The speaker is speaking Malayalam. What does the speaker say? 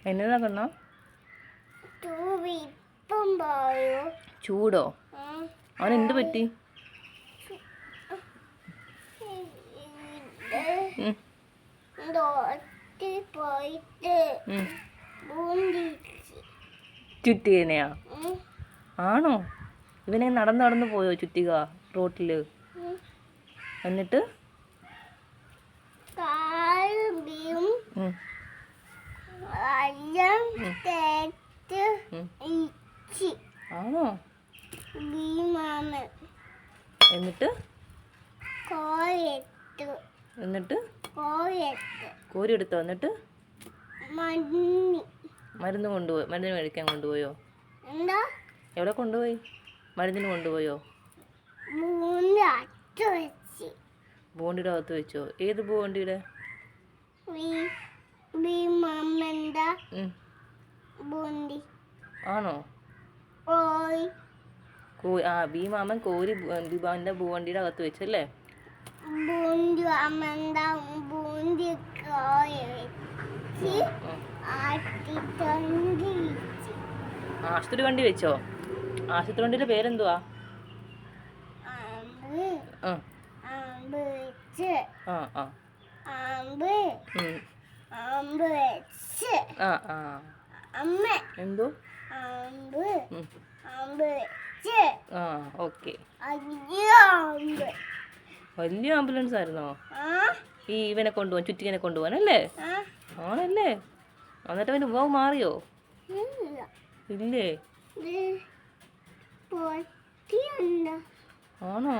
എന്നതാ കണ്ണാ? ചൂടോ? അവൻ എന്ത് പറ്റി? ചുറ്റികനെയാ? ആണോ? ഇവനെ നടന്ന് നടന്ന് പോയോ ചുറ്റിക റോട്ടില്? എന്നിട്ട് ആണോ? എന്നിട്ട് എന്നിട്ട് കോരി എടുത്തോ? എന്നിട്ട് മരുന്ന് കൊണ്ടുപോയി? മരുന്ന് മേടിക്കാൻ കൊണ്ടുപോയോ? എവിടെ കൊണ്ടുപോയി? മരുന്നിന് കൊണ്ടുപോയോ? ബോണ്ടിയുടെ അകത്ത് വെച്ചോ? ഏത് ബോണ്ടിയുടെ? ആണോ? ഭീമാമൻ കോരി ബിബാന്റെ ബോണ്ടിയുടെ അകത്ത് വെച്ചല്ലേ? ആശുപത്രി വണ്ടി വെച്ചോ? ആശുപത്രി വണ്ടിയുടെ പേരെന്തുവാ? എന്തോ? ഓക്കെ. വലിയ ആംബുലൻസ് ആയിരുന്നോ ഈ ഇവനെ കൊണ്ടുപോകാൻ, ചുറ്റികനെ കൊണ്ടുപോകാൻ അല്ലേ? ആണല്ലേ? എന്നിട്ട് അവൻ്റെ ഉപയോഗം മാറിയോ? ഇല്ലേ? ആണോ?